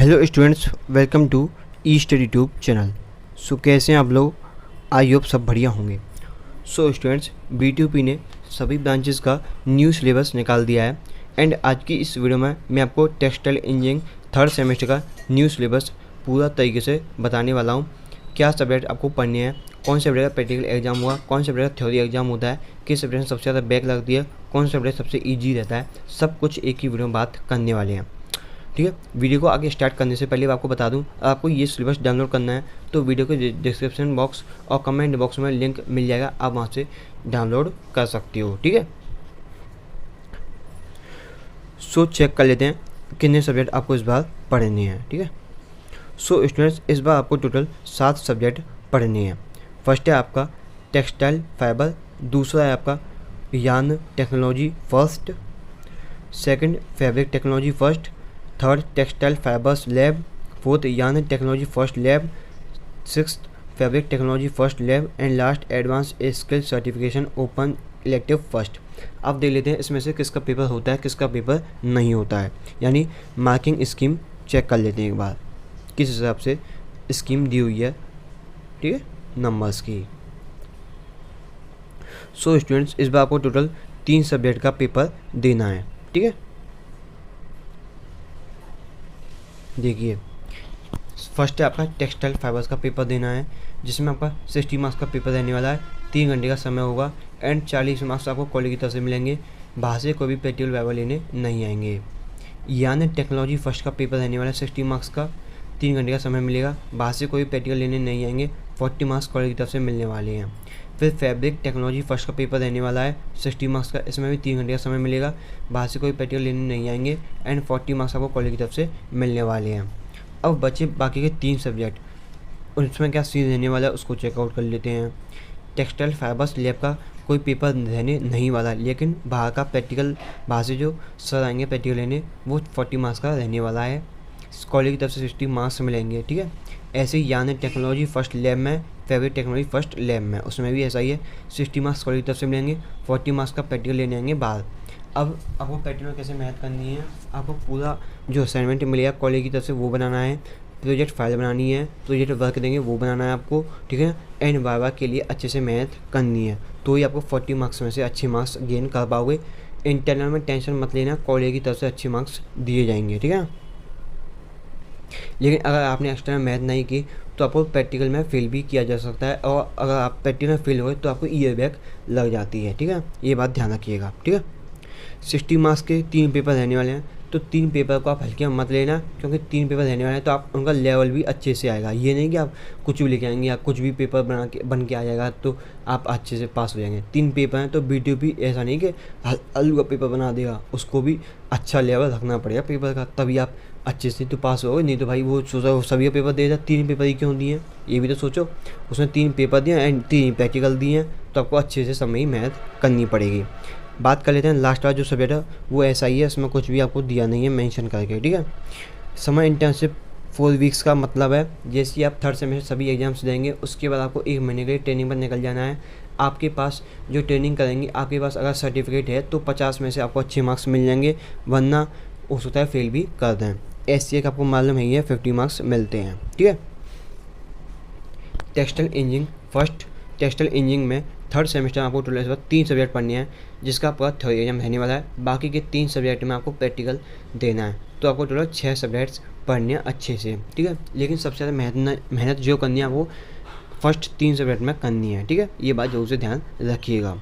Hello students, welcome to E study tube channel. So कैसे हैं आप लोग? आई होप सब बढ़िया होंगे। सो स्टूडेंट्स, BTUP ने सभी ब्रांचेस का न्यू सिलेबस निकाल दिया है एंड आज की इस वीडियो में मैं आपको टेक्सटाइल इंजीनियरिंग थर्ड सेमेस्टर का न्यू सिलेबस पूरा तरीके से बताने वाला हूँ। क्या सब्जेक्ट आपको पढ़ने हैं, कौन से सब्जेक्ट का प्रैक्टिकल एग्जाम हुआ, कौन से सब्जेक्ट का थ्योरी एग्जाम होता है, किस सब्जेक्ट में सबसे ज़्यादा बैक लगती है, कौन सा सब्जेक्ट सबसे ईजी रहता है, सब कुछ एक ही वीडियो में बात करने वाले हैं। ठीक है, वीडियो को आगे स्टार्ट करने से पहले आपको बता दूं, आपको ये सिलेबस डाउनलोड करना है तो वीडियो के डिस्क्रिप्शन बॉक्स और कमेंट बॉक्स में लिंक मिल जाएगा, आप वहां से डाउनलोड कर सकते हो। ठीक है, सो चेक कर लेते हैं कितने सब्जेक्ट आपको इस बार पढ़ने हैं। ठीक है, सो स्टूडेंट्स, इस बार आपको टोटल 7 सब्जेक्ट पढ़ने हैं। फर्स्ट है आपका टेक्सटाइल फाइबर, दूसरा है आपका yarn technology first, second fabric technology first, third textile fibres lab, fourth yarn technology first lab, sixth fabric technology first lab and last advance skill certification open elective first. अब देख लेते हैं इसमें से किसका पेपर होता है, किसका पेपर नहीं होता है, यानी मार्किंग स्कीम चेक कर लेते हैं एक बार किस हिसाब से स्कीम दी हुई है। ठीक है, नंबर्स की। सो स्टूडेंट्स, इस बार आपको टोटल 3 सब्जेक्ट का पेपर देना है। ठीक है, देखिए फर्स्ट है आपका टेक्सटाइल फाइबर्स का पेपर देना है, जिसमें आपका 60 मार्क्स का पेपर रहने वाला है। 3 घंटे का समय होगा एंड 40 मार्क्स आपको कॉलेज की तरफ से मिलेंगे, बाहर से कोई भी प्रैक्टिकल वाइवा लेने नहीं आएंगे। यानी टेक्नोलॉजी फर्स्ट का पेपर रहने वाला है 60 मार्क्स का, 3 घंटे का समय मिलेगा, बाहर से कोई प्रैक्टिकल लेने नहीं आएंगे, 40 मार्क्स कॉलेज की तरफ से मिलने वाले हैं। फिर फैब्रिक टेक्नोलॉजी फर्स्ट का पेपर रहने वाला है 60 मार्क्स का, इसमें भी 3 घंटे का समय मिलेगा, बाहर से कोई प्रैक्टिकल लेने नहीं आएंगे एंड 40 मार्क्स आपको कॉलेज की तरफ से मिलने वाले हैं। अब बचे बाकी के 3 सब्जेक्ट, उसमें क्या सीन रहने वाला है उसको चेकआउट कर लेते हैं। टेक्सटाइल फाइबर्स लैब का कोई पेपर रहने नहीं वाला, लेकिन बाहर का प्रैक्टिकल, बाहर से जो सर आएंगे प्रैक्टिकल लेने, वो 40 मार्क्स का रहने वाला है, कॉलेज की तरफ से 60 मार्क्स मिलेंगे। ठीक है, ऐसे ही यानी टेक्नोलॉजी फर्स्ट लैब में, फैब्रिक टेक्नोलॉजी फर्स्ट लैब में, उसमें भी ऐसा ही है, 60 मार्क्स कॉलेज की तरफ से मिलेंगे, 40 मार्क्स का प्रैक्टिकल लेने आएंगे बाहर। अब आपको प्रैक्टिकल कैसे मेहनत करनी है, आपको पूरा जो असाइनमेंट मिलेगा कॉलेज की तरफ से वो बनाना है, प्रोजेक्ट फाइल बनानी है, प्रोजेक्ट वर्क देंगे वो बनाना है आपको। ठीक है, एंड वाइवा के लिए अच्छे से मेहनत करनी है, तो ही आपको 40 मार्क्स में से अच्छे मार्क्स गेन कर पाओगे। इंटरनल में टेंशन मत लेना, कॉलेज की तरफ से अच्छे मार्क्स दिए जाएंगे। ठीक है, लेकिन अगर आपने एक्सटर्नल मेहनत नहीं की तो आपको प्रैक्टिकल में फेल भी किया जा सकता है, और अगर आप प्रैक्टिकल में फेल हो गए तो आपको ईयर बैक लग जाती है। ठीक है, ये बात ध्यान रखिएगा। ठीक है, 60 मार्क्स के 3 पेपर रहने वाले हैं, तो 3 पेपर को आप हल्के में मत लेना, क्योंकि 3 पेपर रहने वाले हैं तो आप उनका लेवल भी अच्छे से आएगा। ये नहीं कि आप कुछ भी लेके आएंगे या कुछ भी पेपर बन के आ जाएगा तो आप अच्छे से पास हो जाएंगे। 3 पेपर हैं तो BTUP ऐसा नहीं कि हल्लू का पेपर बना देगा, उसको भी अच्छा लेवल रखना पड़ेगा पेपर का, तभी आप अच्छे से तो पास होगे। नहीं तो भाई वो सोचा सभी का पेपर दे देता, 3 पेपर ही क्यों दिए, ये भी तो सोचो। उसने 3 पेपर दिए एंड 3 प्रैक्टिकल दिए हैं, तो आपको अच्छे से समय ही मेहनत करनी पड़ेगी। बात कर लेते हैं लास्ट वाला जो सब्जेक्ट है, वो ऐसा ही है, इसमें कुछ भी आपको दिया नहीं है मेंशन करके। ठीक है, समर इंटर्नशिप 4 वीक्स का मतलब है जैसे ही आप थर्ड सेमेस्टर सभी एग्जाम्स देंगे उसके बाद आपको 1 महीने के लिए ट्रेनिंग पर निकल जाना है। आपके पास जो ट्रेनिंग करेंगे, आपके पास अगर सर्टिफिकेट है तो 50 में से आपको अच्छे मार्क्स मिल जाएंगे, वरना हो सकता है फेल भी कर दें। SCA का आपको मालूम है, 50 मार्क्स मिलते हैं। ठीक है, textile engineering first, textile engineering में थर्ड सेमेस्टर में आपको टोटल 3 सब्जेक्ट पढ़ने हैं, जिसका आपका थर्ड एग्जाम रहने वाला है। बाकी के 3 सब्जेक्ट में आपको प्रैक्टिकल देना है, तो आपको टोटल 6 सब्जेक्ट्स पढ़ने हैं अच्छे से। ठीक है, लेकिन सबसे ज़्यादा मेहनत जो करनी है वो फर्स्ट 3 सब्जेक्ट में करनी है। ठीक है, ये बात जरूर से ध्यान रखिएगा।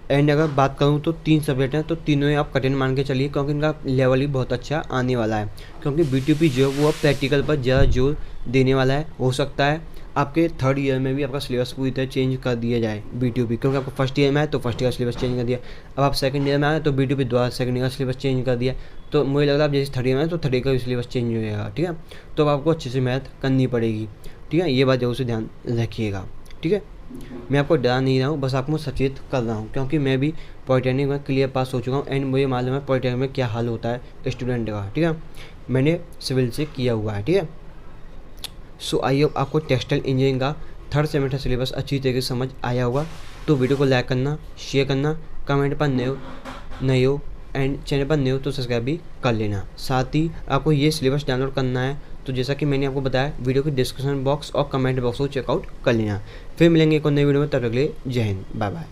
एंड अगर बात करूँ तो 3 सब्जेक्ट हैं तो तीनों ही आप कठिन मान के चलिए, क्योंकि इनका लेवल ही बहुत अच्छा आने वाला है, क्योंकि BTUP जो है वो प्रैक्टिकल पर ज़्यादा जोर देने वाला है। हो सकता है आपके थर्ड ईयर में भी आपका सिलेबस पूरी तरह चेंज कर दिया जाए BTUP, क्योंकि आपको फर्स्ट ईयर में है तो फर्स्ट ईयर का सिलेबस चेंज कर दिया, अब आप सेकंड ईयर में आए तो BTUP द्वारा सेकंड ईयर का सिलेबस चेंज कर दिया, तो मुझे लग रहा है आप जैसे थर्ड ईयर में तो थर्ड ईयर का भी सिलेबस चेंज हो जाएगा। ठीक है, तो आपको अच्छे से मेहनत करनी पड़ेगी। ठीक है, ये बात जरूर से ध्यान रखिएगा। ठीक है, मैं आपको डरा नहीं रहा हूँ, बस आपको सचेत कर रहा हूँ, क्योंकि मैं भी पॉलिटेक्निक में क्लियर पास हो चुका हूँ एंड मुझे मालूम है पॉलिटेक्निक में क्या हाल होता है स्टूडेंट का। ठीक है, मैंने सिविल से किया हुआ है। ठीक है, सो आई होप आपको टेक्सटाइल इंजीनियरिंग का थर्ड सेमेस्टर सिलेबस अच्छी तरीके से समझ आया होगा। तो वीडियो को लाइक करना, शेयर करना, कमेंट पर नहीं हो एंड चैनल पर न्यू तो सब्सक्राइब भी कर लेना। साथ ही आपको ये सिलेबस डाउनलोड करना है तो जैसा कि मैंने आपको बताया, वीडियो के डिस्क्रिप्शन बॉक्स और कमेंट बॉक्स को चेकआउट कर लेना। फिर मिलेंगे एक और नई वीडियो में, तब तक के लिए जय हिंद, बाय बाय।